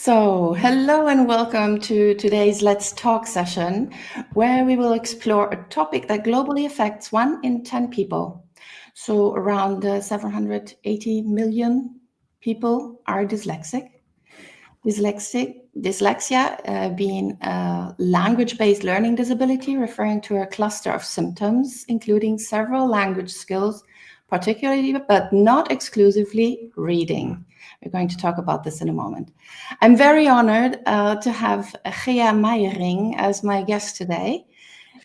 Hello and welcome to today's Let's Talk session, where we will explore a topic that globally affects 1 in 10 people. So, around 780 million people are dyslexic. Dyslexia being a language-based learning disability, referring to a cluster of symptoms, including several language skills, particularly but not exclusively reading. We're going to talk about this in a moment. I'm very honored to have Gea Meijering as my guest today.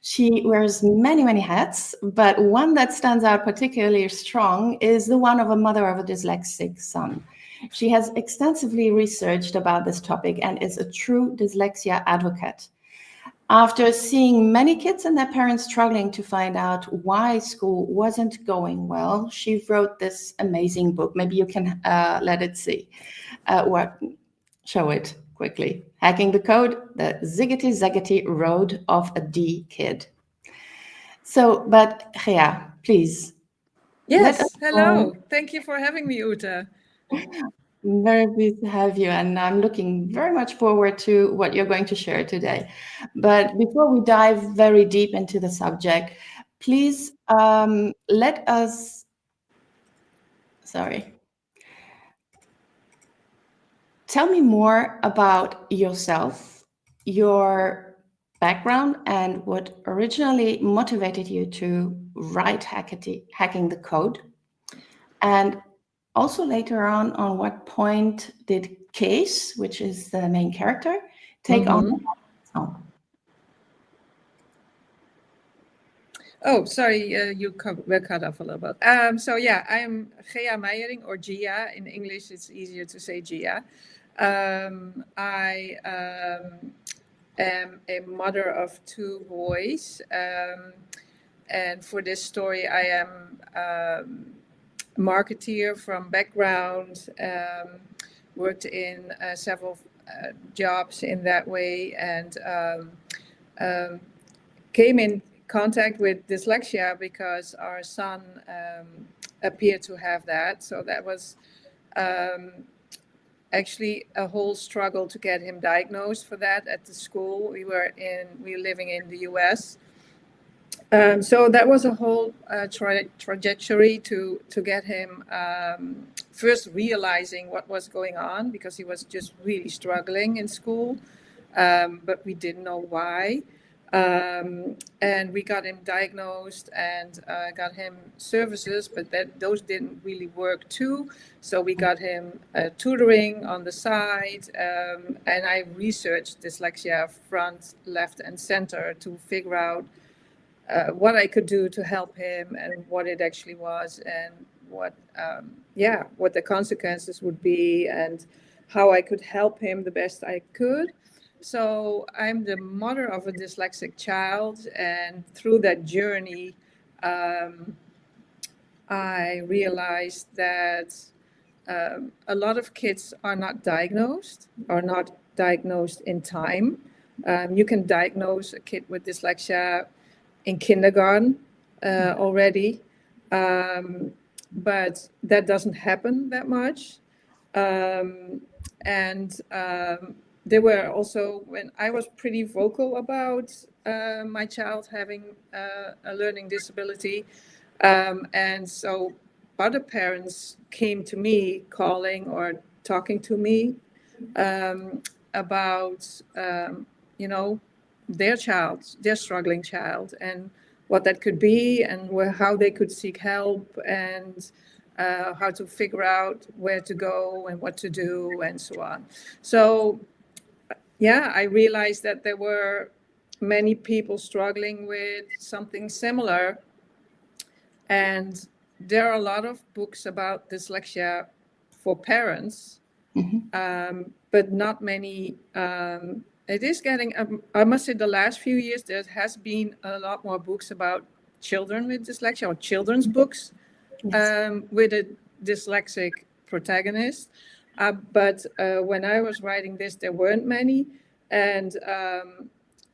She wears many, many hats, but one that stands out particularly strong is the one of a mother of a dyslexic son. She has extensively researched about this topic and is a true dyslexia advocate. After seeing many kids and their parents struggling to find out why school wasn't going well, she wrote this amazing book. Maybe you can let it see. Show it quickly. Hacking the Code, the Ziggety Zaggety Road of a D Kid. But Gea, please. Yes, hello. Thank you for having me, Uta. I'm very pleased to have you, and I'm looking very much forward to what you're going to share today. But before we dive very deep into the subject, please let us, tell me more about yourself, your background, and what originally motivated you to write Hacking the Code. And also later on what point did Kees, which is the main character, take on? Oh, sorry, you were cut off a little bit. So yeah, I'm Gea Meijering, or Gea. In English, it's easier to say Gea. I am a mother of 2 boys. And for this story, I am a marketeer from background, worked in several jobs in that way, and came in contact with dyslexia because our son appeared to have that. So that was actually a whole struggle to get him diagnosed for that at the school. We were living in the US. So that was a whole trajectory to get him first realizing what was going on, because he was just really struggling in school, but we didn't know why. And we got him diagnosed and got him services, but those didn't really work too. So we got him tutoring on the side, and I researched dyslexia front, left, and center to figure out what I could do to help him and what it actually was, and what the consequences would be, and how I could help him the best I could. So I'm the mother of a dyslexic child, and through that journey, I realized that a lot of kids are not diagnosed in time. You can diagnose a kid with dyslexia in kindergarten already, but that doesn't happen that much. There were also, when I was pretty vocal about my child having a learning disability, and so other parents came to me calling or talking to me about their struggling child, and what that could be, and how they could seek help, and how to figure out where to go and what to do, and so on. So yeah, I realized that there were many people struggling with something similar, and there are a lot of books about dyslexia for parents, but not many. It is getting, I must say, the last few years, there has been a lot more books about children with dyslexia, or children's books with a dyslexic protagonist. But when I was writing this, there weren't many. And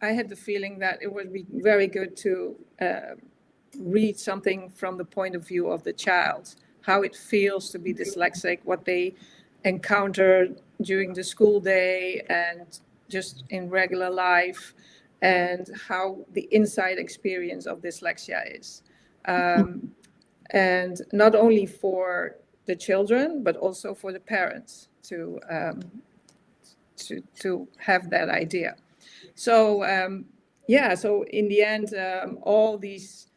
I had the feeling that it would be very good to read something from the point of view of the child, how it feels to be dyslexic, what they encounter during the school day and just in regular life, and how the inside experience of dyslexia is. And not only for the children, but also for the parents to have that idea. So so in the end, all these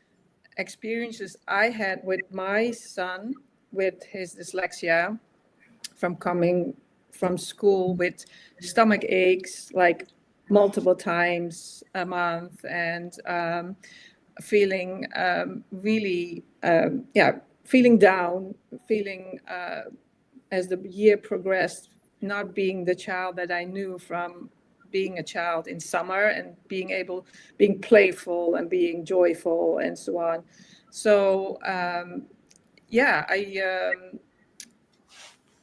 experiences I had with my son with his dyslexia, from coming from school with stomach aches like multiple times a month, and feeling really feeling down, feeling as the year progressed, not being the child that I knew from being a child in summer, and being playful and being joyful and so on. So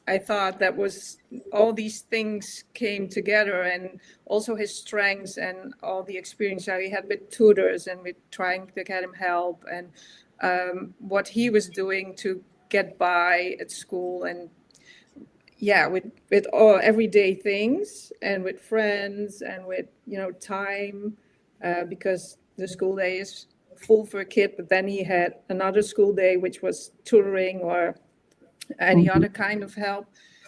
I thought that was, all these things came together, and also his strengths and all the experience that he had with tutors and with trying to get him help, and what he was doing to get by at school, and with all everyday things, and with friends, and with time, because the school day is full for a kid, but then he had another school day which was tutoring or any other kind of help.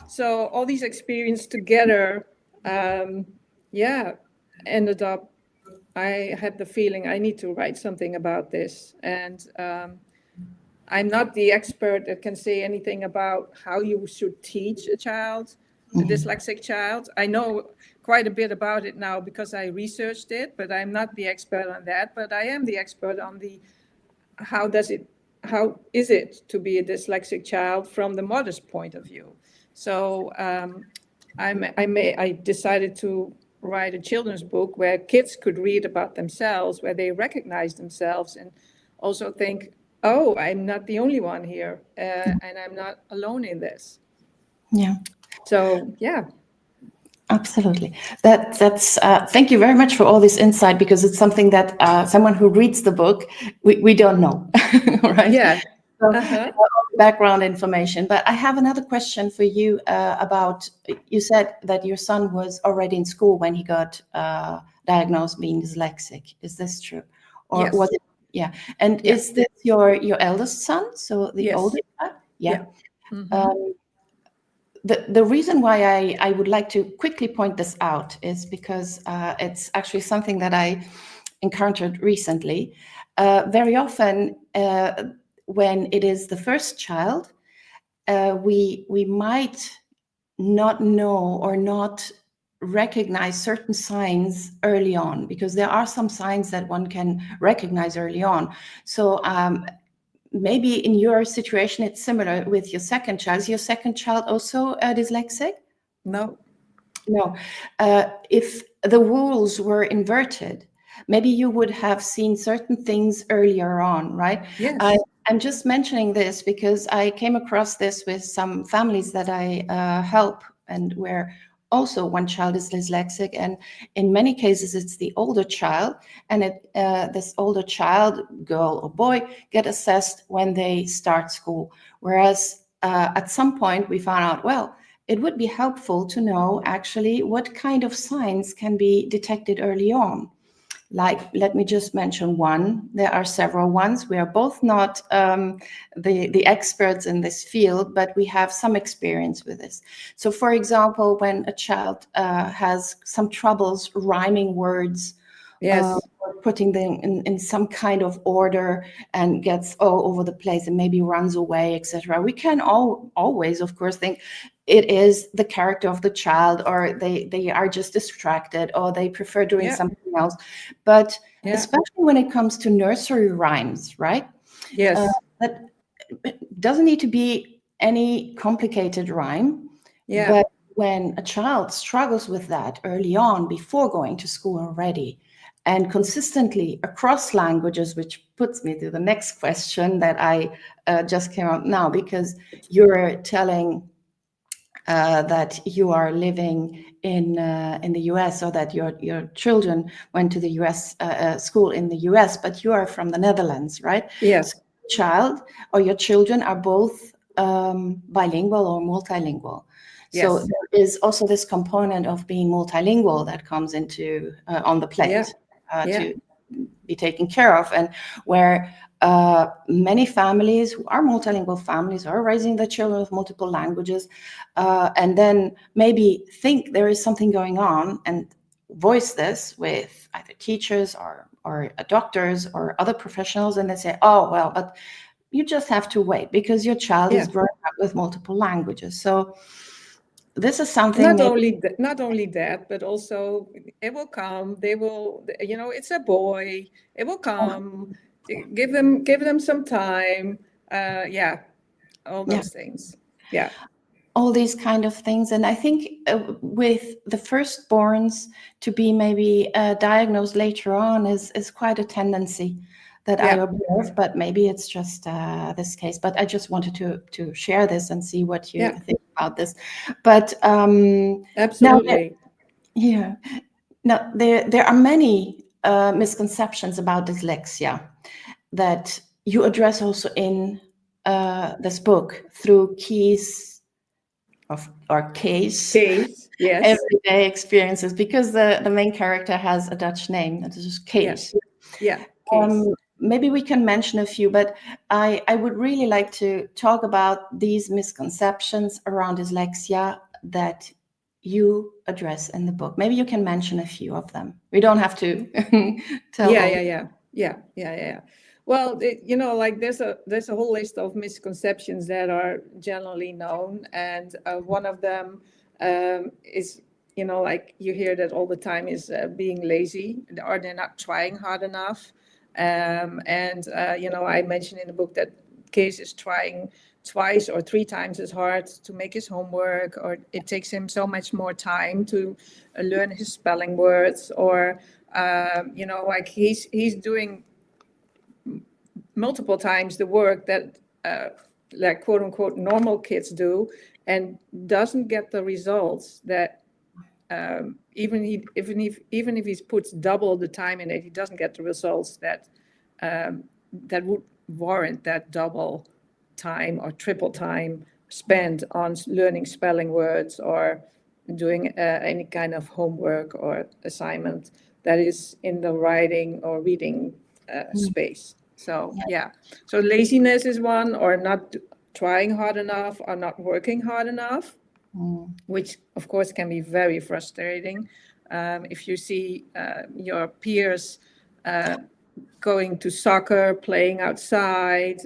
So all these experiences together, ended up, I had the feeling I need to write something about this. And I'm not the expert that can say anything about how you should teach a child, a dyslexic child. I know quite a bit about it now because I researched it, but I'm not the expert on that. But I am the expert on the how is it to be a dyslexic child from the mother's point of view. So I decided to write a children's book where kids could read about themselves, where they recognize themselves and also think, oh, I'm not the only one here, and I'm not alone in this. Yeah. So, yeah. Absolutely. That's thank you very much for all this insight, because it's something that someone who reads the book, we don't know, right? Yeah. So, background information. But I have another question for you about, you said that your son was already in school when he got diagnosed being dyslexic. Is this true? Or yes. was it? Yeah. And is this your eldest son? So the oldest? Yeah. Mm-hmm. The reason why I would like to quickly point this out is because it's actually something that I encountered recently. Very often, when it is the first child, we might not know or not recognize certain signs early on, because there are some signs that one can recognize early on. So maybe in your situation, it's similar with your second child. Is your second child also dyslexic? No. No. If the rules were inverted, maybe you would have seen certain things earlier on, right? Yes. I'm just mentioning this because I came across this with some families that I help, and where also one child is dyslexic, and in many cases it's the older child, and this older child, girl or boy, get assessed when they start school, whereas at some point we found out, well, it would be helpful to know actually what kind of signs can be detected early on. Like, let me just mention one. There are several ones. We are both not the experts in this field, but we have some experience with this. So, for example, when a child has some troubles rhyming words, yes, or putting them in some kind of order, and gets all over the place and maybe runs away, etc., we can always, of course, think it is the character of the child, or they are just distracted, or they prefer doing something else. But especially when it comes to nursery rhymes, right? Yes. That doesn't need to be any complicated rhyme. Yeah. But when a child struggles with that early on, before going to school already, and consistently across languages, which puts me to the next question that I just came out now, because you're telling that you are living in the US, or that your children went to the US school in the US, but you are from the Netherlands, right? Yes. So your child or your children are both bilingual or multilingual. So Yes. there is also this component of being multilingual that comes into on the plate to be taken care of, and where many families who are multilingual families are raising their children with multiple languages, and then maybe think there is something going on and voice this with either teachers or doctors or other professionals, and they say, oh, well, but you just have to wait because your child is growing up with multiple languages. So this is something not only that, but also it will come. They will, it's a boy. It will come. Give them some time. All those things. Yeah. All these kind of things. And I think with the firstborns to be maybe diagnosed later on is quite a tendency that I observe, but maybe it's just this case. But I just wanted to share this and see what you think about this. But absolutely. Now there are many misconceptions about dyslexia that you address also in this book through Kees or Kees. Kees, yes. Everyday experiences, because the main character has a Dutch name. That is just Kees. Yeah. Kees. Maybe we can mention a few, but I would really like to talk about these misconceptions around dyslexia that you address in the book. Maybe you can mention a few of them. We don't have to tell. Yeah. Well, there's a whole list of misconceptions that are generally known, and one of them is, like you hear that all the time, is being lazy, or they're not trying hard enough. I mentioned in the book that Kees is trying twice or three times as hard to make his homework, or it takes him so much more time to learn his spelling words, or like he's doing multiple times the work that like quote unquote normal kids do, and doesn't get the results that even if he puts double the time in it, he doesn't get the results that that would warrant that double time or triple time spent on learning spelling words or doing any kind of homework or assignment that is in the writing or reading space. So so laziness is one, or not trying hard enough, or not working hard enough, which of course can be very frustrating. If you see your peers going to soccer, playing outside,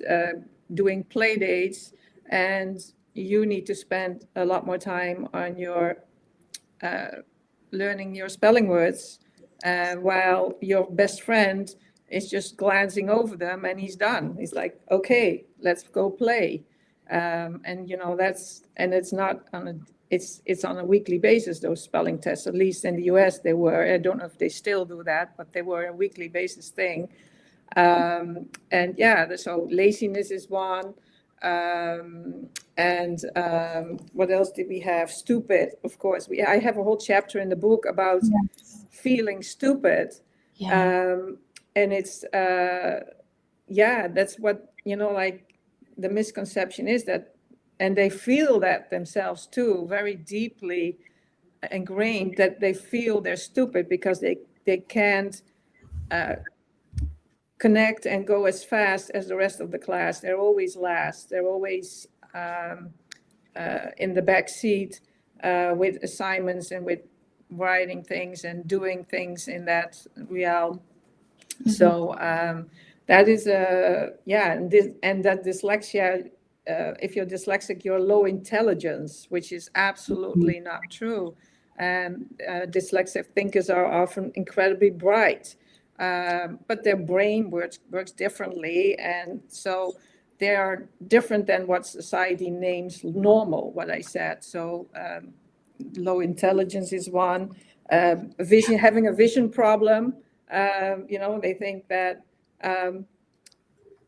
doing play dates, and you need to spend a lot more time on your learning your spelling words, while your best friend is just glancing over them and he's done. He's like, okay, let's go play. It's not on it's on a weekly basis, those spelling tests. At least in the US they were. I don't know if they still do that, but they were a weekly basis thing. So laziness is one. What else did we have? Stupid, of course. I have a whole chapter in the book about feeling stupid. And it's that's what, like the misconception is that, and they feel that themselves too, very deeply ingrained, that they feel they're stupid because they can't connect and go as fast as the rest of the class. They're always last. They're always in the back seat with assignments and with writing things and doing things in that realm. So that is and that dyslexia, if you're dyslexic, you're low intelligence, which is absolutely not true. And dyslexic thinkers are often incredibly bright, but their brain works differently, and so they are different than what society names normal, what I said. So low intelligence is one. Having a vision problem. They think that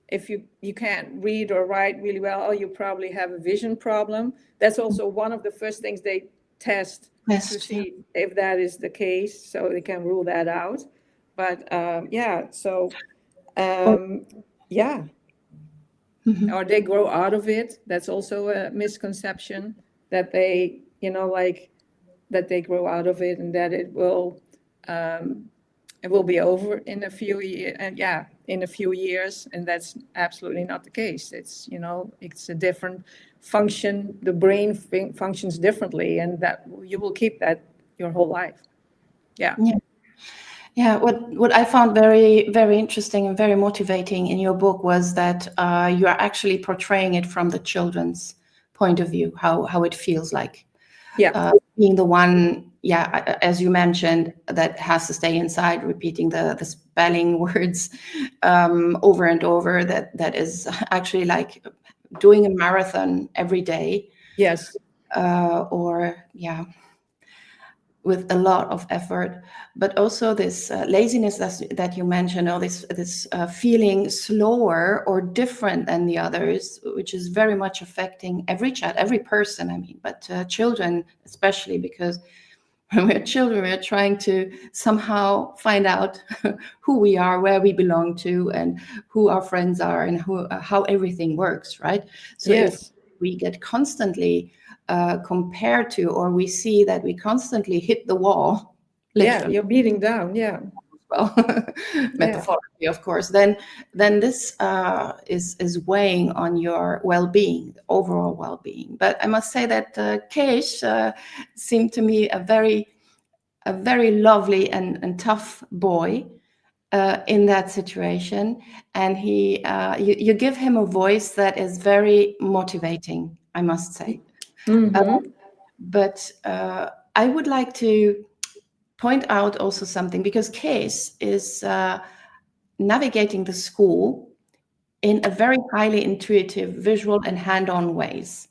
if you can't read or write really well, you probably have a vision problem. That's also one of the first things they test to see if that is the case, so they can rule that out. But or they grow out of it. That's also a misconception, that they, that they grow out of it and that it will be over in a few years. And in a few years, and that's absolutely not the case. It's, it's a different function. The brain functions differently, and that you will keep that your whole life. Yeah. Yeah, what I found very, very interesting and very motivating in your book was that you are actually portraying it from the children's point of view, how it feels like. Being the one, as you mentioned, that has to stay inside, repeating the spelling words over and over. That is actually like doing a marathon every day. Yes. With a lot of effort, but also this laziness that you mentioned, or this feeling slower or different than the others, which is very much affecting every child, every person. I mean, but children especially, because when we're children, we're trying to somehow find out who we are, where we belong to, and who our friends are, and how everything works, right? So if we get constantly compared to, or we see that we constantly hit the wall, literally, you're beating down, well, metaphorically, of course, then this is weighing on your well-being, the overall well-being. But I must say that Kees seemed to me a very lovely and tough boy in that situation, and you give him a voice that is very motivating, I must say. But I would like to point out also something, because Kees is navigating the school in a very highly intuitive, visual and hand-on ways.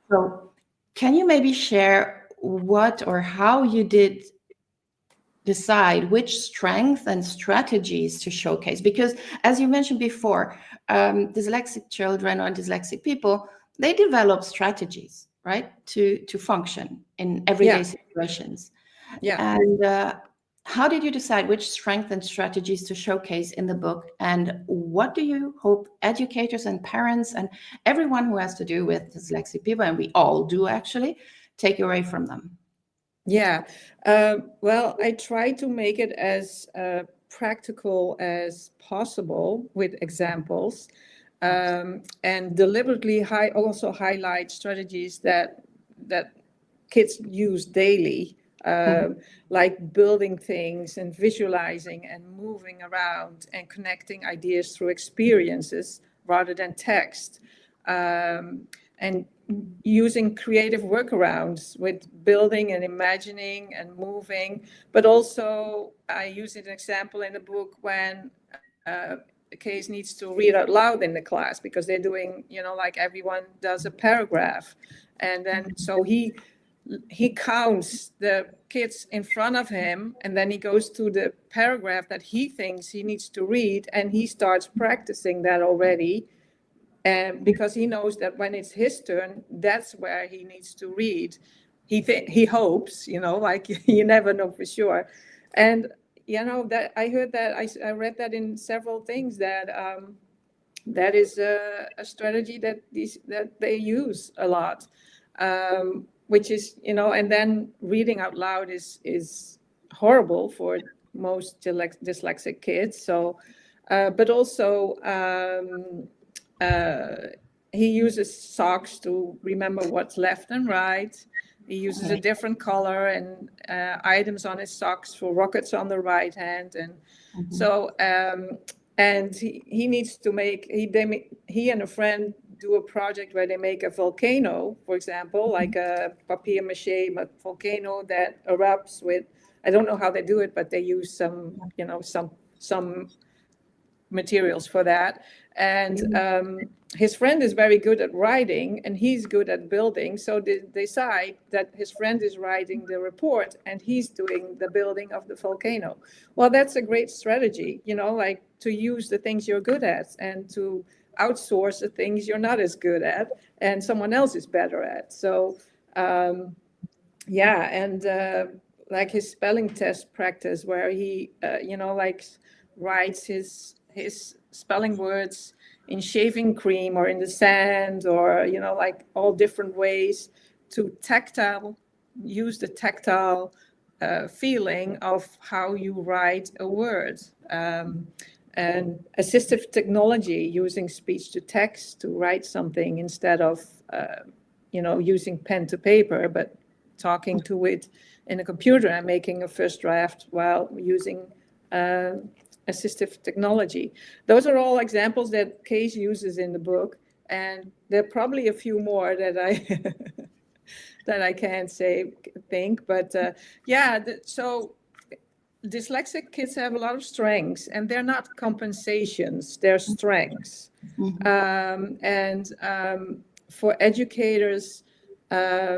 So can you maybe share what or how you did decide which strengths and strategies to showcase? Because as you mentioned before, dyslexic children or dyslexic people, they develop strategies, right, to function in everyday situations. And how did you decide which strengths and strategies to showcase in the book? And what do you hope educators and parents and everyone who has to do with dyslexic people, and we all do actually, take away from them? Well, I try to make it as practical as possible with examples, and deliberately also highlight strategies that kids use daily, like building things and visualizing and moving around and connecting ideas through experiences rather than text, and using creative workarounds with building and imagining and moving. But also I use an example in the book when Kees needs to read out loud in the class, because they're doing, like everyone does a paragraph. And then so he counts the kids in front of him, and then he goes to the paragraph that he thinks he needs to read, and he starts practicing that already. And because he knows that when it's his turn, that's where he needs to read. He hopes, like you never know for sure. And that I heard that I read that in several things, that that is a strategy that they use a lot, which is, and then reading out loud is horrible for most dyslexic kids. So, but also he uses socks to remember what's left and right. He uses a different color and items on his socks for rockets on the right hand. And so, and he needs to make, he and a friend do a project where they make a volcano, for example, like a papier mache volcano that erupts with, I don't know how they do it, but they use some, some materials for that. And his friend is very good at writing and he's good at building. So they decide that his friend is writing the report and he's doing the building of the volcano. Well, that's a great strategy, like to use the things you're good at and to outsource the things you're not as good at and someone else is better at. So, like his spelling test practice where he, like writes his spelling words in shaving cream or in the sand, or, you know, like all different ways to use the tactile feeling of how you write a word. And assistive technology, using speech to text to write something instead of, using pen to paper, but talking to it in a computer and making a first draft while using assistive technology. Those are all examples that Kees uses in the book, and there are probably a few more that I that I can't think, but so dyslexic kids have a lot of strengths, and they're not compensations, they're strengths. For educators, I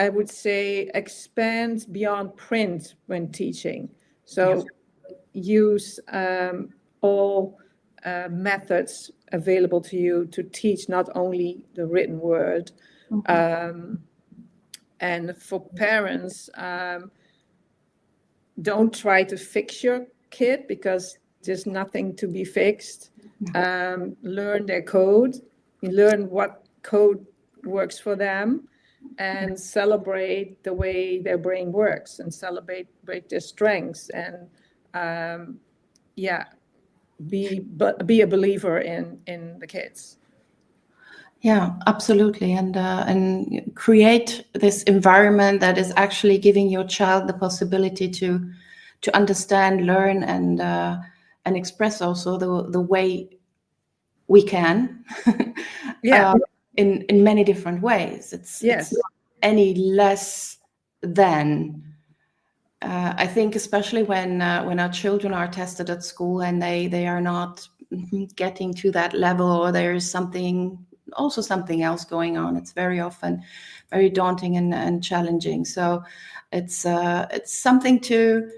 would say expand beyond print when teaching. So use all methods available to you to teach, not only the written word. And for parents, don't try to fix your kid, because there's nothing to be fixed. Learn their code, learn what code works for them, and celebrate the way their brain works, and celebrate their strengths, and be a believer in the kids. Yeah, absolutely, and create this environment that is actually giving your child the possibility to understand, learn, and express also the way we can. In many different ways. It's not any less than. I think especially when our children are tested at school and they are not getting to that level, or there's something else going on, it's very often very daunting and challenging. So it's something to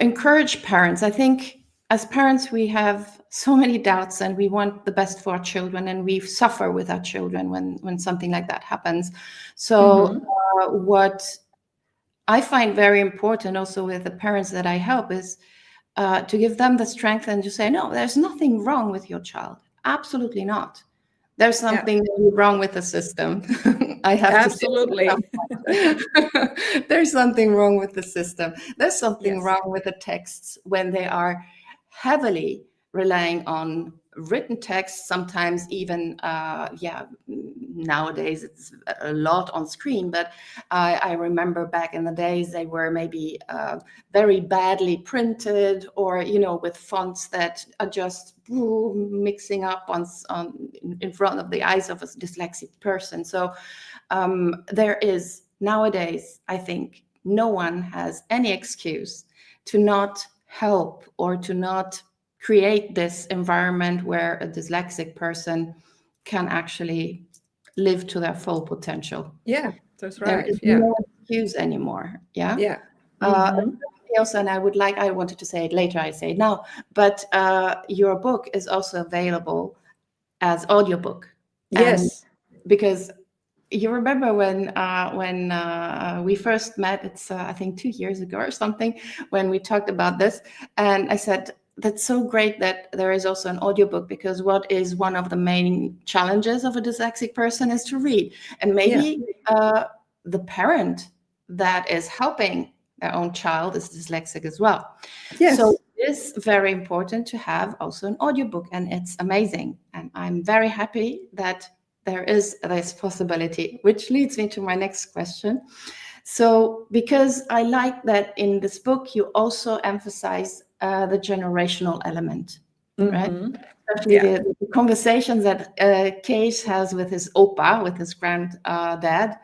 encourage parents. I think as parents we have so many doubts, and we want the best for our children, and we suffer with our children when something like that happens. So what I find very important also with the parents that I help is to give them the strength and to say, no, there's nothing wrong with your child. Absolutely not. There's something wrong with the system. I have Absolutely. to say there's something wrong with the system. There's something wrong with the texts when they are heavily relying on written text, sometimes even, nowadays it's a lot on screen, but I remember back in the days they were maybe very badly printed, or, with fonts that are just mixing up in front of the eyes of a dyslexic person. So there is nowadays, I think, no one has any excuse to not help or to not create this environment where a dyslexic person can actually live to their full potential. Yeah, that's right. There is no excuse anymore. Yeah. Also, and I wanted to say it later, I say it now, but your book is also available as audiobook. Yes. And because you remember when we first met, it's I think 2 years ago or something, when we talked about this, and I said, that's so great that there is also an audiobook, because what is one of the main challenges of a dyslexic person is to read. And maybe the parent that is helping their own child is dyslexic as well. Yes. So it's very important to have also an audiobook, and it's amazing. And I'm very happy that there is this possibility, which leads me to my next question. So, because I like that in this book, you also emphasize the generational element, right? Especially the conversations that Kees has with his opa, with his granddad.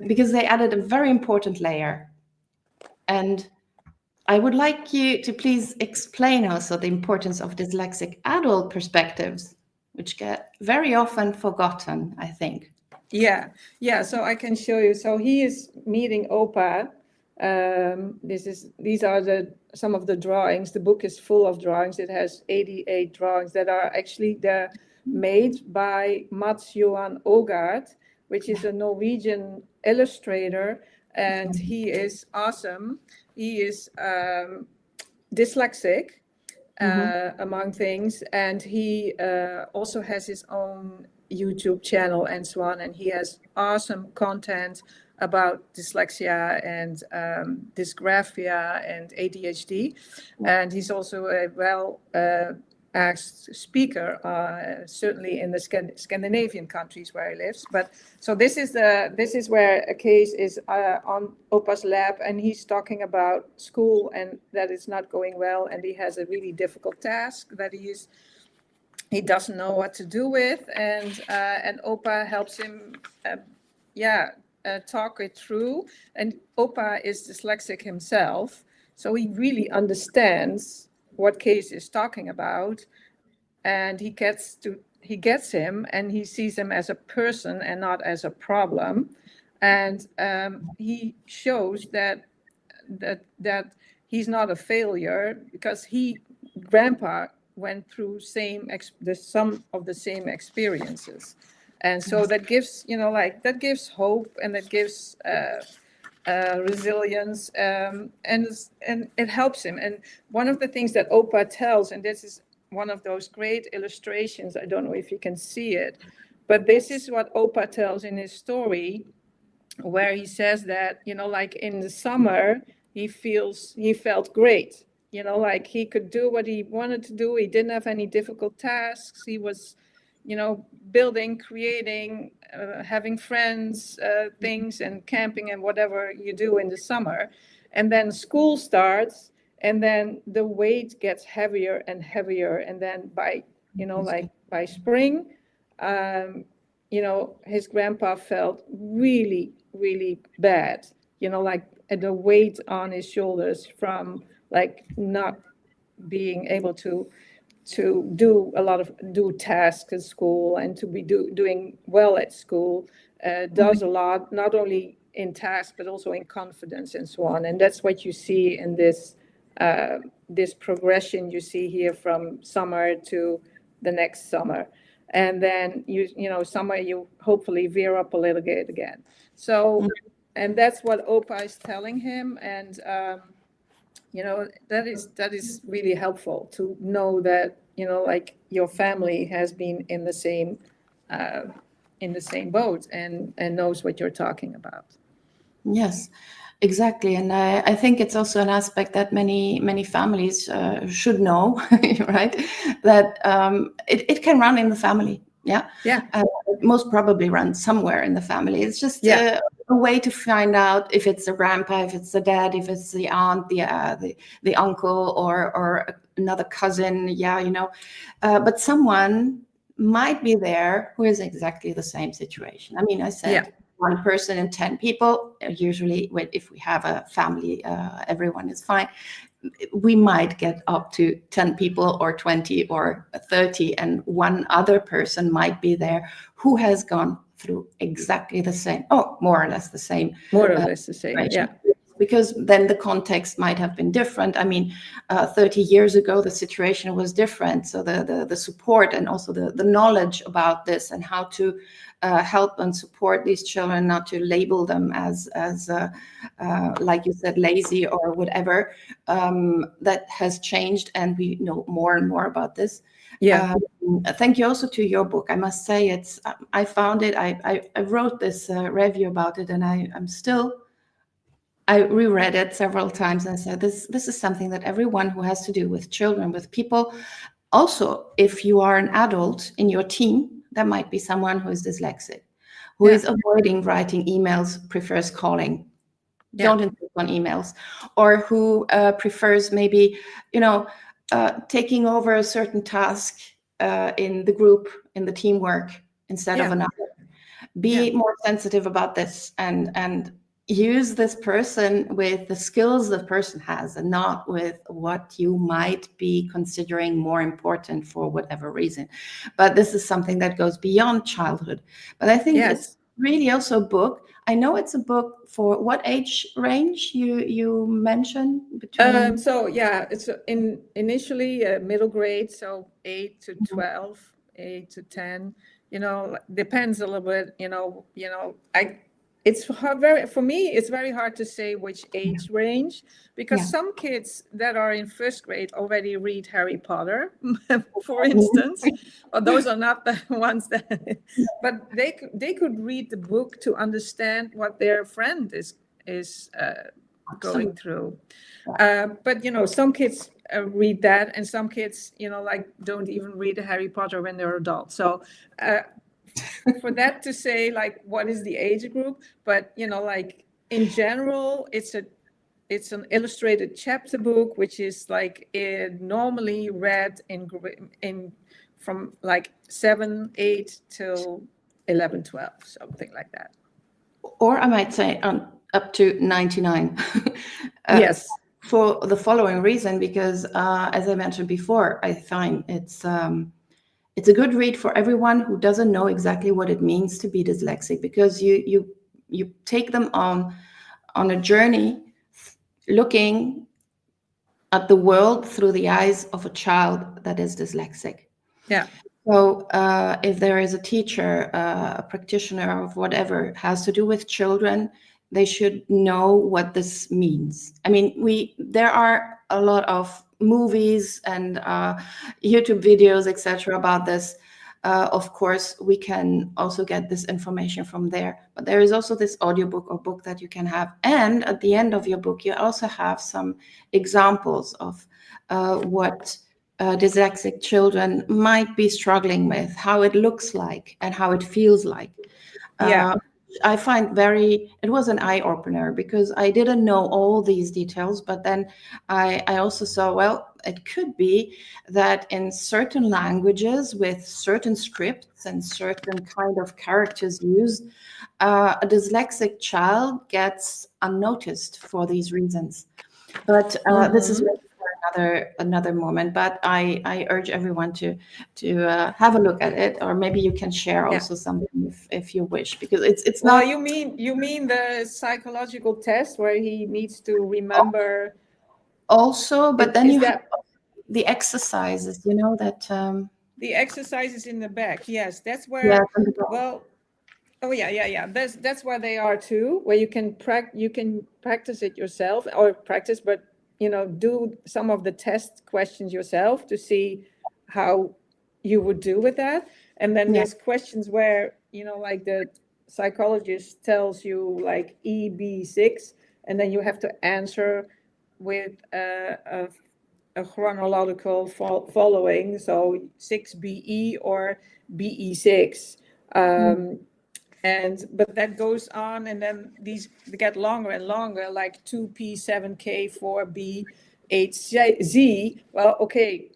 Because they added a very important layer. And I would like you to please explain also the importance of dyslexic adult perspectives, which get very often forgotten, I think. Yeah. So I can show you. So he is meeting Opa. These are some of the drawings. The book is full of drawings. It has 88 drawings that are actually made by Mats Johan Ågaard, which is a Norwegian illustrator, and he is awesome. He is dyslexic, among things. And he also has his own YouTube channel and so on. And he has awesome content about dyslexia and dysgraphia and ADHD. And he's also a asked speaker, certainly in the Scandinavian countries where he lives. But so this is where a case is on Opa's lap, and he's talking about school and that it's not going well, and he has a really difficult task that he doesn't know what to do with, and Opa helps him, talk it through. And Opa is dyslexic himself, so he really understands what Kees is talking about, and he gets him, and he sees him as a person and not as a problem, and he shows that he's not a failure, because Grandpa went through some of the same experiences, and so that gives hope, and that gives resilience, and it helps him. And one of the things that Opa tells, and this is one of those great illustrations, I don't know if you can see it, but this is what Opa tells in his story, where he says that, like in the summer, he felt great, like he could do what he wanted to do. He didn't have any difficult tasks. He was, building, creating, having friends, things, and camping and whatever you do in the summer. And then school starts, and then the weight gets heavier and heavier. And then by spring, his grandpa felt really, really bad, like the weight on his shoulders from like not being able to do tasks at school, and to be doing well at school, does a lot, not only in tasks, but also in confidence and so on. And that's what you see in this progression you see here from summer to the next summer. And then summer, you hopefully veer up a little bit again. So, and that's what Opa is telling him. And, that is really helpful to know that, like your family has been in the same boat, and knows what you're talking about. Yes, exactly. And I think it's also an aspect that many families should know, right? That it can run in the family. Yeah. Yeah. It most probably runs somewhere in the family. It's just a way to find out if it's the grandpa, if it's the dad, if it's the aunt, the uncle, or another cousin. Yeah, but someone might be there who is exactly the same situation. I mean, I said one person in 10 people. Usually, if we have a family, everyone is fine. We might get up to 10 people or 20 or 30, and one other person might be there who has gone through exactly the same, more or less the same. Yeah. Because then the context might have been different. I mean, 30 years ago, the situation was different. So the support, and also the knowledge about this, and how to help and support these children, not to label them as like you said, lazy or whatever, that has changed, and we know more and more about this. Yeah. Thank you also to your book. I must say, I found it. I wrote this review about it, and I reread it several times, and said, this is something that everyone who has to do with children, with people, also, if you are an adult in your team, there might be someone who is dyslexic, who is avoiding writing emails, prefers calling. Don't insist on emails, or who prefers maybe, taking over a certain task in the group, in the teamwork, instead of another. Be more sensitive about this, and use this person with the skills the person has, and not with what you might be considering more important for whatever reason. But this is something that goes beyond childhood. But I think it's really also a book. I know it's a book for what age range you mentioned between. It's initially middle grade, so 8 to 12, 8 to 10. Depends a little bit. it's for me, it's very hard to say which age range, because some kids that are in first grade already read Harry Potter, for instance. Or those are not the ones that, but they could read the book to understand what their friend is going through. But some kids read that, and some kids like don't even read Harry Potter when they're adults. So for that to say like what is the age group, but like in general, it's an illustrated chapter book, which is like normally read in from like 7, 8 till 11, 12, something like that. Or I might say up to 99. Yes. For the following reason, because as I mentioned before, I find it's a good read for everyone who doesn't know exactly what it means to be dyslexic, because you take them on a journey looking at the world through the eyes of a child that is dyslexic. Yeah. So if there is a teacher, a practitioner of whatever has to do with children, they should know what this means. I mean, there are a lot of movies and YouTube videos, etc., about this. Of course, we can also get this information from there. But there is also this audiobook or book that you can have. And at the end of your book, you also have some examples of what dyslexic children might be struggling with, how it looks like and how it feels like. I find it was an eye-opener, because I didn't know all these details, but then I also saw, well, it could be that in certain languages with certain scripts and certain kind of characters used, a dyslexic child gets unnoticed for these reasons. But this is another moment. But I urge everyone to have a look at it, or maybe you can share also something if you wish, because it's not. You mean the psychological test where he needs to remember also, but then you have the exercises, that the exercises in the back. Yes, that's where. That's where they are too, where you can practice it yourself, but do some of the test questions yourself to see how you would do with that. And then there's questions where like the psychologist tells you like EB6, and then you have to answer with a chronological following, so 6BE or BE6. But that goes on, and then these get longer and longer, like 2P, 7K, 4B, 8Z. Well, okay,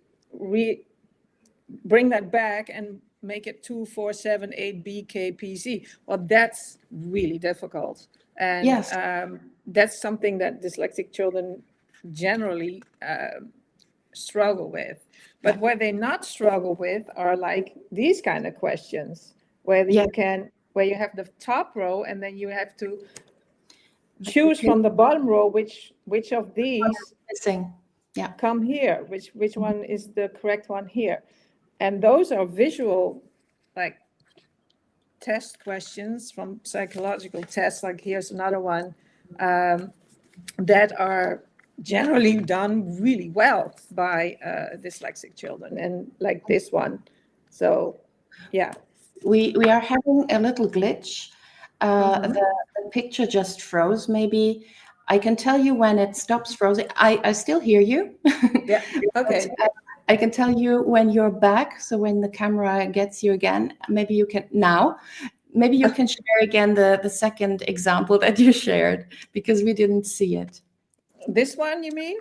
bring that back and make it 2, 4, 7, 8, BK, PC. Well, that's really difficult. And that's something that dyslexic children generally struggle with. But where they not struggle with are like these kind of questions, where you have the top row, and then you have to choose from the bottom row which of these come here, which one is the correct one here. And those are visual, like, test questions from psychological tests. Like here's another one that are generally done really well by dyslexic children, and like this one. So yeah, we are having a little glitch. The picture just froze. Maybe I can tell you when it stops frozen. I still hear you. Yeah. Okay. I can tell you when you're back. So when the camera gets you again, maybe you can share again the second example that you shared, because we didn't see it. This one, you mean?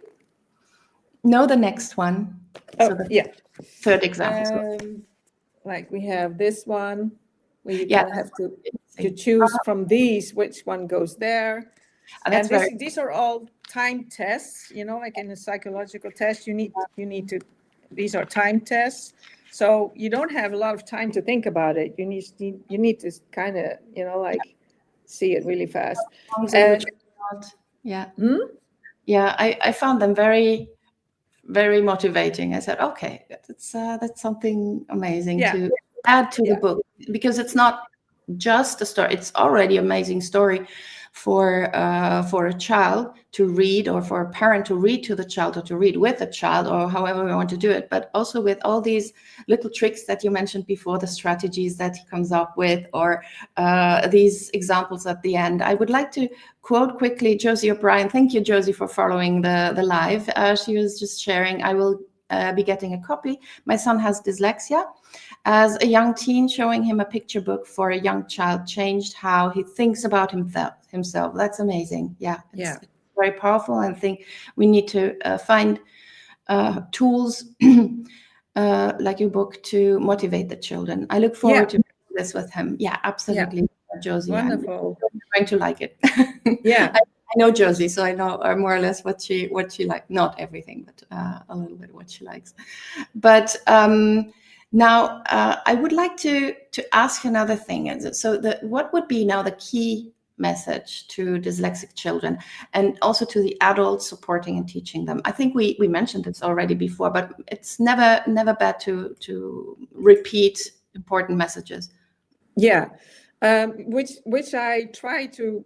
No, the next one. Oh, so third example. Like we have this one where you kind of have to choose from these which one goes there. And these are all time tests, like in a psychological test, you need to, these are time tests. So you don't have a lot of time to think about it. You need to kind of, like see it really fast. I found them very, very motivating. I said, okay, that's something amazing to add to the book, because it's not just a story. It's already amazing story for a child to read, or for a parent to read to the child, or to read with a child, or however we want to do it. But also with all these little tricks that you mentioned before, the strategies that he comes up with, or these examples at the end. I would like to quote quickly Josie O'Brien. Thank you, Josie, for following the live. She was just sharing, I will be getting a copy. My son has dyslexia. As a young teen, showing him a picture book for a young child changed how he thinks about himself. That's amazing. Yeah, it's very powerful. And I think we need to find tools like your book to motivate the children. I look forward to this with him. Yeah, absolutely, Josie. Wonderful. I'm going to like it. Yeah. I know Josie, so I know more or less what she likes. Not everything, but a little bit what she likes. But now I would like to ask another thing. So what would be now the key message to dyslexic children, and also to the adults supporting and teaching them? I think we mentioned this already before, but it's never bad to repeat important messages. Yeah, which I try to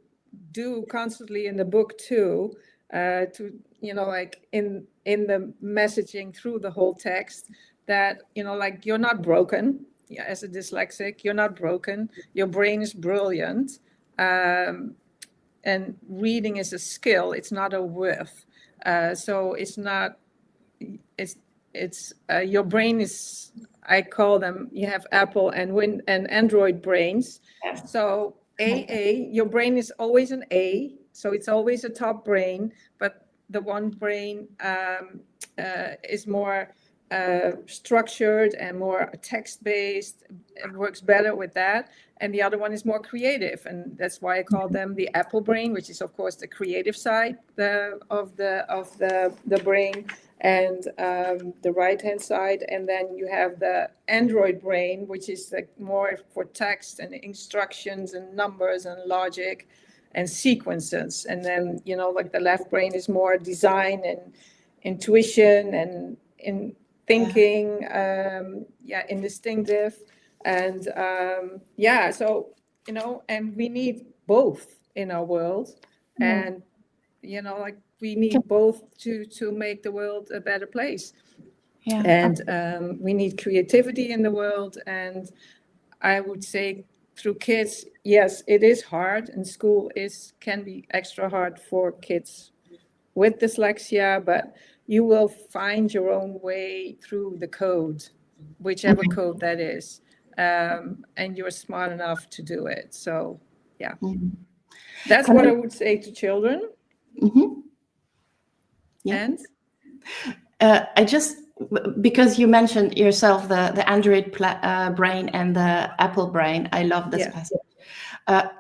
do constantly in the book too, to, you know, like in the messaging through the whole text, that, you know, like, you're not broken. Yeah, as a dyslexic, you're not broken. Your brain is brilliant, and reading is a skill. It's not a worth. So it's not. It's your brain is. I call them. You have Apple and Android brains. Yes. So your brain is always an A. So it's always a top brain, but the one brain is more structured and more text-based. It works better with that, and the other one is more creative, and that's why I call them the Apple brain, which is of course the creative side of the brain, and the right-hand side. And then you have the Android brain, which is like more for text and instructions and numbers and logic and sequences. And then, you know, like the left brain is more design and intuition and in thinking, indistinctive. And so, you know, and we need both in our world. And, you know, like, we need both to make the world a better place. Yeah. And we need creativity in the world. And I would say through kids, yes, it is hard, and school can be extra hard for kids with dyslexia, but you will find your own way through the code, whichever code that is, and you're smart enough to do it. So, yeah, that's what I would say to children. Yeah. And I just, because you mentioned yourself the Android brain and the Apple brain, I love this passage.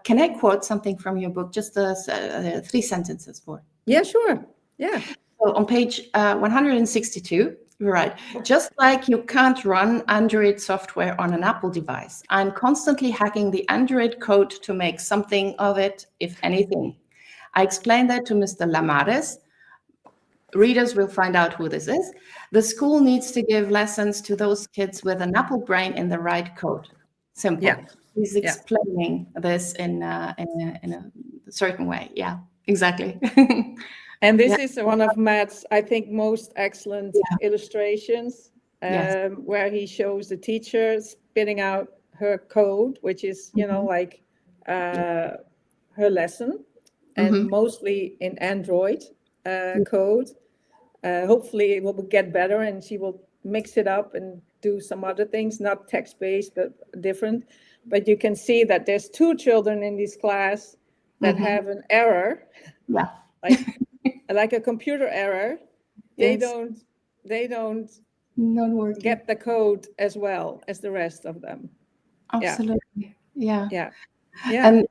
Can I quote something from your book? Just 3 sentences for. Yeah, sure. Yeah. So on page 162, you're right. Just like you can't run Android software on an Apple device, I'm constantly hacking the Android code to make something of it, if anything. I explained that to Mr. Lamares. Readers will find out who this is. The school needs to give lessons to those kids with an Apple brain in the right code. Simple. Yeah. He's explaining this in a certain way. Yeah, exactly. And this is one of Matt's, I think, most excellent illustrations, where he shows the teacher spitting out her code, which is, you know, like her lesson, and mostly in Android code. Hopefully it will get better, and she will mix it up and do some other things, not text-based, but different. But you can see that there's 2 children in this class that have an error. Yeah. Like a computer error. They don't get the code as well as the rest of them. Absolutely. Yeah. Yeah. And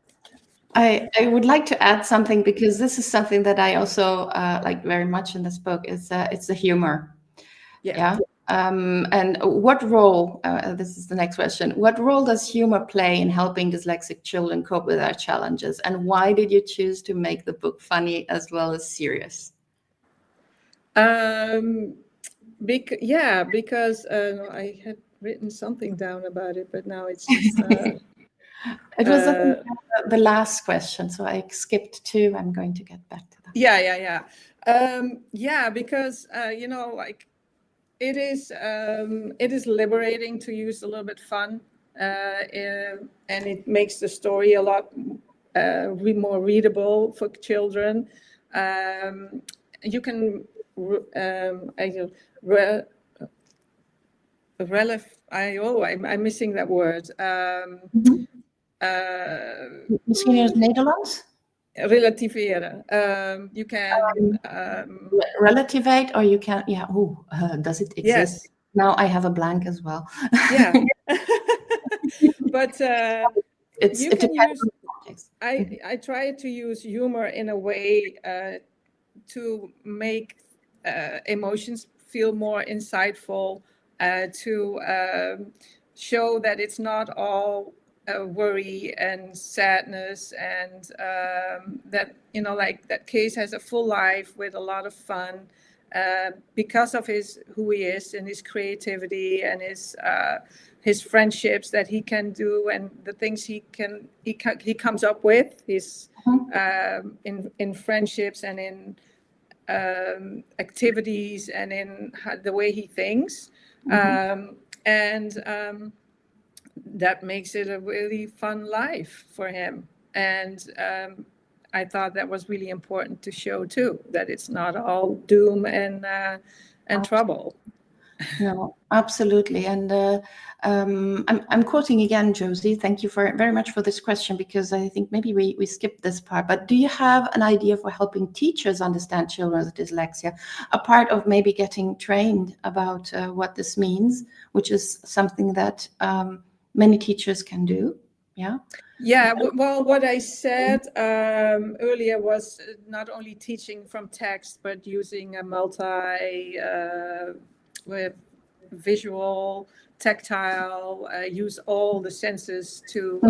I would like to add something, because this is something that I also like very much in this book. It's the humor. Yeah. And what role, this is the next question, what role does humor play in helping dyslexic children cope with our challenges? And why did you choose to make the book funny as well as serious? Because I had written something down about it, but now it's just It was I think, the last question, so I skipped 2. I'm going to get back to that. Yeah, because like it is liberating to use a little bit fun, and it makes the story a lot more readable for children. You can I'm missing that word. Misschien in het Nederlands? Relativeren. You can relativate, or you can, does it exist? Yes. Now I have a blank as well. Yeah. But it depends on the context. I try to use humor in a way to make emotions feel more insightful, to show that it's not all worry and sadness, and that like that Kees has a full life with a lot of fun because of who he is and his creativity and his friendships that he can do, and the things he comes up with in friendships and in activities and in the way he thinks. That makes it a really fun life for him. And I thought that was really important to show too, that it's not all doom and trouble. No, absolutely. And I'm quoting again, Josie. Thank you very much for this question, because I think maybe we skipped this part. But do you have an idea for helping teachers understand children with dyslexia, apart of maybe getting trained about what this means, which is something that many teachers can do? Yeah, well, what I said earlier was not only teaching from text, but using a with visual, tactile, use all the senses to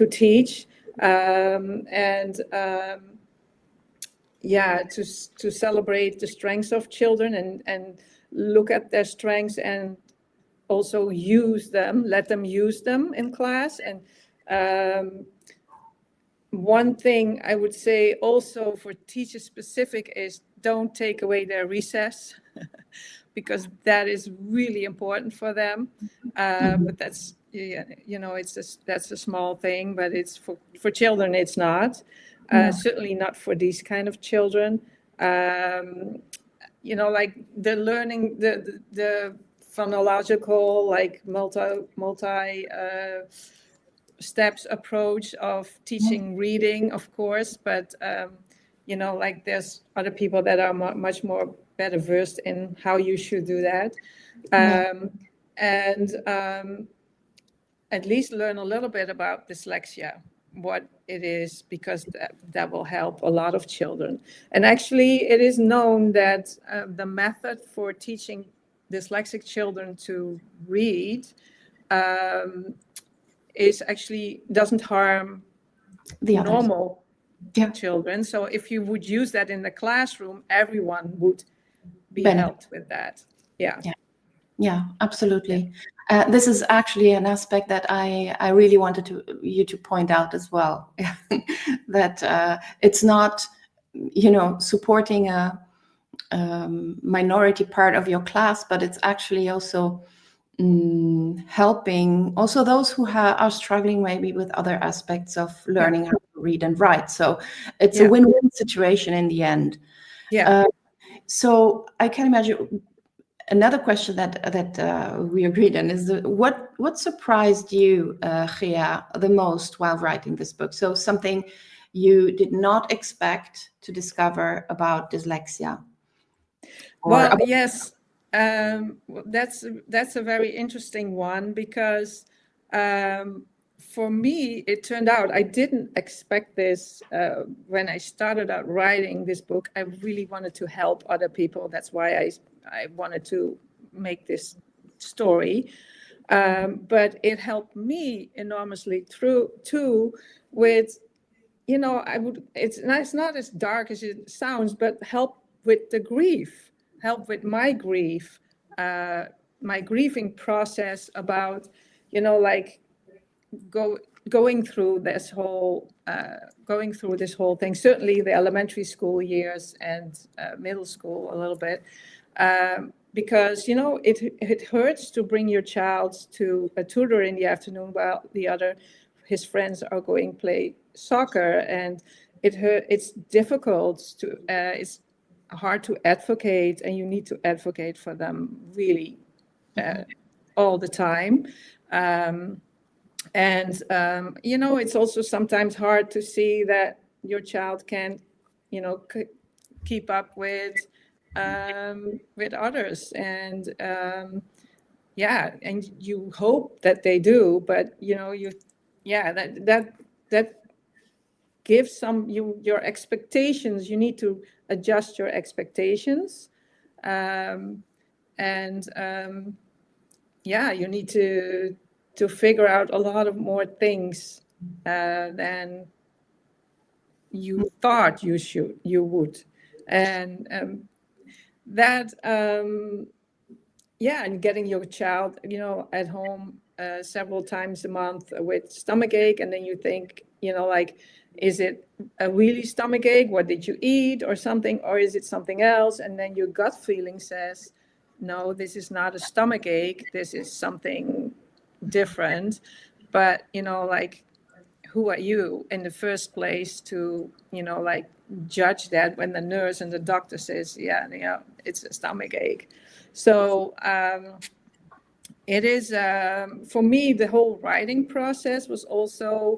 teach, to celebrate the strengths of children and look at their strengths and also use them, let them use them in class. And one thing I would say also for teacher specific is don't take away their recess because that is really important for them. But that's, that's a small thing, but it's for children, it's not. Certainly not for these kind of children. Like the learning, the phonological, like multi steps approach of teaching reading, of course, but like there's other people that are much more better versed in how you should do that, and at least learn a little bit about dyslexia, what it is, because that will help a lot of children. And actually it is known that the method for teaching dyslexic children to read is actually doesn't harm the normal children. So if you would use that in the classroom, everyone would be helped with that. Yeah, absolutely. This is actually an aspect that I really wanted you to point out as well, that it's not, supporting a minority part of your class, but it's actually also helping also those who are struggling maybe with other aspects of learning how to read and write. So it's a win-win situation in the end. So I can imagine another question that we agreed on is what surprised you, Gea, the most while writing this book? So something you did not expect to discover about dyslexia. Well, yes. That's a very interesting one, because for me, it turned out I didn't expect this when I started out writing this book. I really wanted to help other people. That's why I wanted to make this story. But it helped me enormously too with, it's not as dark as it sounds, but help with the grief. Help with my grief, my grieving process about, like going through this whole thing, certainly the elementary school years and middle school a little bit, because it hurts to bring your child to a tutor in the afternoon while his friends are going play soccer, and it's difficult to it's hard to advocate, and you need to advocate for them really all the time. It's also sometimes hard to see that your child can, keep up with others, and and you hope that they do, but that gives your expectations. You need to adjust your expectations, and you need to figure out a lot of more things than you thought you would, and and getting your child at home several times a month with stomach ache, and then you think, like, is it a really stomach ache? What did you eat or something? Or is it something else? And then your gut feeling says, no, this is not a stomach ache. This is something different. But, like, who are you in the first place to, like, judge that when the nurse and the doctor says, it's a stomach ache. So it is, for me, the whole writing process was also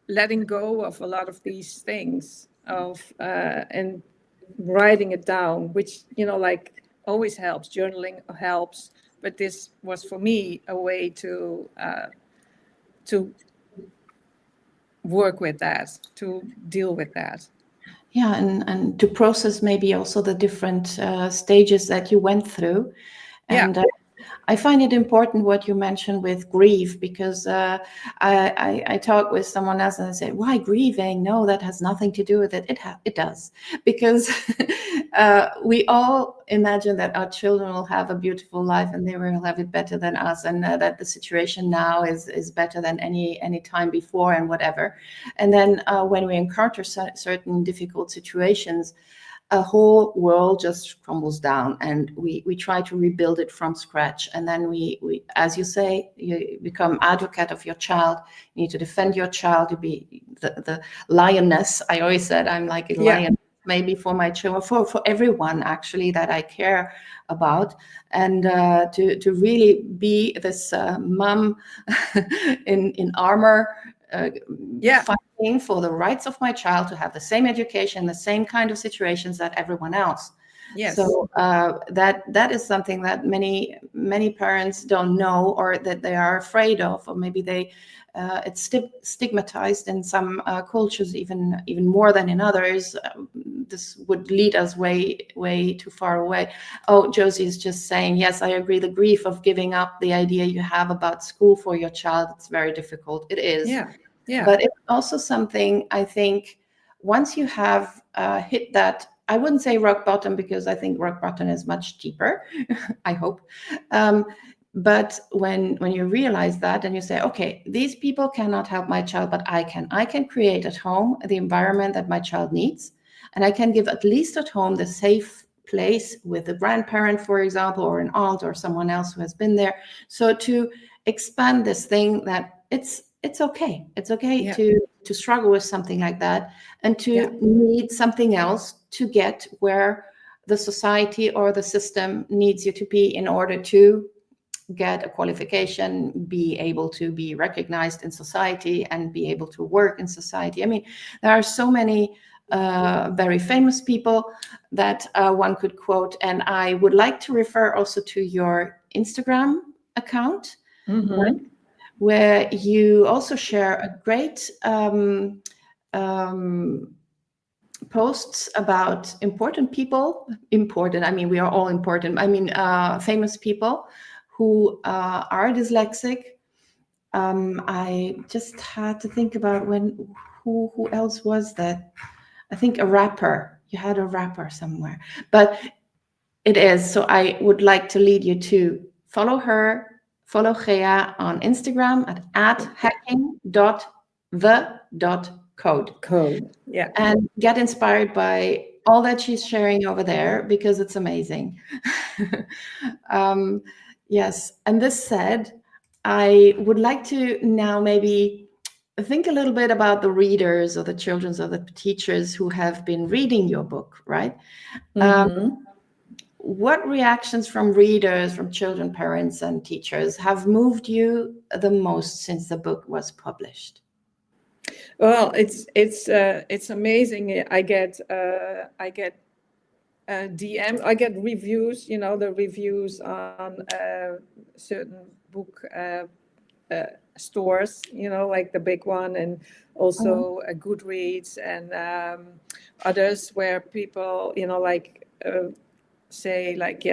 letting go of a lot of these things and writing it down, which like always helps. Journaling helps, but this was for me a way to work with that, to deal with that. Yeah, and to process maybe also the different stages that you went through. And I find it important what you mentioned with grief, because I talked with someone else and I said, why grieving? No, that has nothing to do with it. It does, because we all imagine that our children will have a beautiful life and they will have it better than us, and that the situation now is better than any time before and whatever. And then when we encounter certain difficult situations, a whole world just crumbles down, and we try to rebuild it from scratch. And then we, as you say, you become advocate of your child. You need to defend your child. To be the lioness. I always said I'm like a lion, maybe for my children, for everyone actually that I care about, and to really be this mom in armor. Fighting for the rights of my child to have the same education, the same kind of situations that everyone else. Yes. So that is something that many parents don't know, or that they are afraid of, or maybe it's stigmatized in some cultures even more than in others. This would lead us way too far away. Oh, Josie is just saying, yes, I agree. The grief of giving up the idea you have about school for your child, it's very difficult. It is. Yeah. But it's also something, I think, once you have hit that, I wouldn't say rock bottom, because I think rock bottom is much deeper, I hope. But when you realize that and you say, okay, these people cannot help my child, but I can create at home the environment that my child needs. And I can give at least at home the safe place with a grandparent, for example, or an aunt or someone else who has been there. So to expand this thing that it's okay. It's okay to struggle with something like that, and to need something else to get where the society or the system needs you to be in order to get a qualification, be able to be recognized in society, and be able to work in society. I mean, there are so many very famous people that one could quote, and I would like to refer also to your Instagram account. Mm-hmm. Where you also share a great posts about important people. Important, I mean, we are all important. I mean, famous people who are dyslexic. I just had to think about who else was that? I think a rapper. You had a rapper somewhere, but it is. So I would like to lead you to follow her, follow Gea on Instagram at hacking.the.code. Yeah. And get inspired by all that she's sharing over there, because it's amazing. Yes. And this said, I would like to now maybe think a little bit about the readers or the children or the teachers who have been reading your book, right? What reactions from readers, from children, parents, and teachers have moved you the most since the book was published? Well, it's amazing. I get DM. I get reviews. The reviews on certain book stores. Like the big one, and also Goodreads and others where people, say like,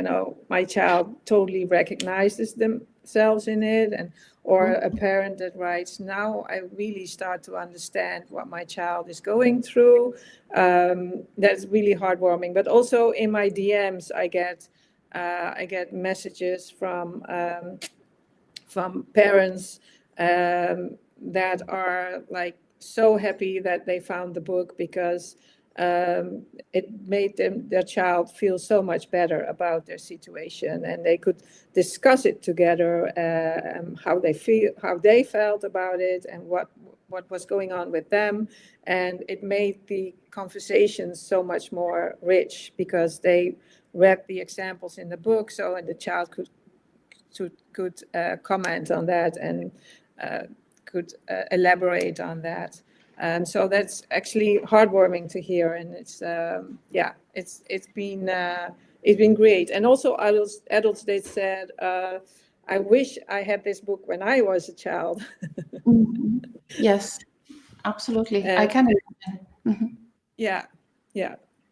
my child totally recognizes themselves in it, and or a parent that writes, now I really start to understand what my child is going through. That's really heartwarming. But also in my DMs, I get messages from parents that are like so happy that they found the book, because it made their child feel so much better about their situation, and they could discuss it together, how they felt about it, and what was going on with them. And it made the conversations so much more rich, because they read the examples in the book, and the child could comment on that, and could elaborate on that. So that's actually heartwarming to hear, and it's been great. And also adults they said, I wish I had this book when I was a child. Yes, absolutely. I can imagine. Yeah.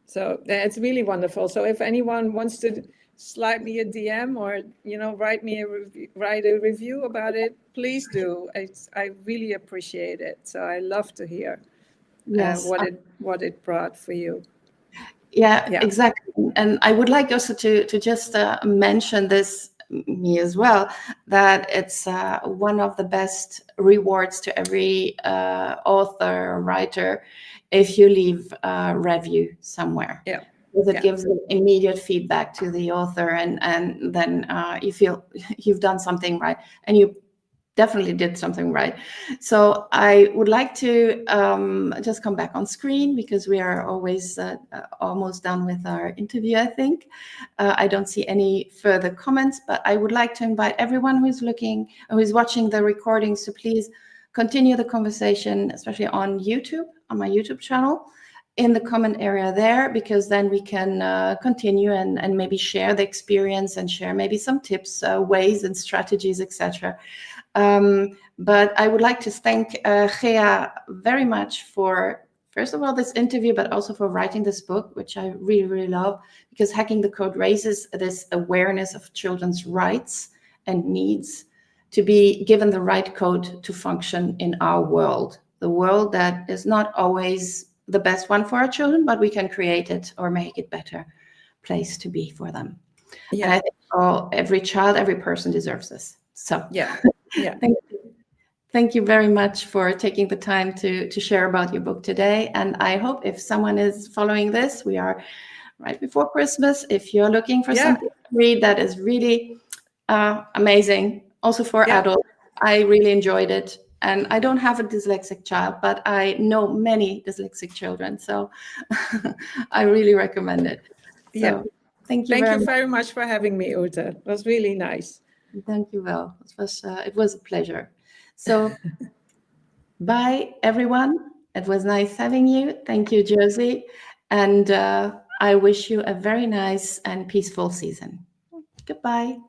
So it's really wonderful. So if anyone wants to slide me a DM, or write a review about it, please do. I really appreciate it. So I love to hear what it brought for you. Yeah, exactly. And I would like also to just mention this, me as well, that it's one of the best rewards to every author or writer if you leave a review somewhere. Yeah. Because it gives immediate feedback to the author, and then you feel you've done something right, and you definitely did something right. So I would like to just come back on screen, because we are always almost done with our interview, I think. I don't see any further comments, but I would like to invite everyone who's watching the recording, so please continue the conversation, especially on YouTube, on my YouTube channel, in the comment area there, because then we can continue and maybe share the experience and share maybe some tips, ways and strategies, etc. But I would like to thank Gea very much for, first of all, this interview, but also for writing this book, which I really, really love, because Hacking the Code raises this awareness of children's rights and needs to be given the right code to function in our world, the world that is not always the best one for our children, but we can create it or make it better place to be for them. Yeah. And I think every child, every person deserves this. So thank you very much for taking the time to share about your book today. And I hope if someone is following this, we are right before Christmas. If you're looking for something to read that is really amazing, also for adults, I really enjoyed it. And I don't have a dyslexic child, but I know many dyslexic children. So I really recommend it. So thank you very much for having me, Ute. It was really nice. Thank you, Val. It was a pleasure. So bye, everyone. It was nice having you. Thank you, Josie. And I wish you a very nice and peaceful season. Goodbye.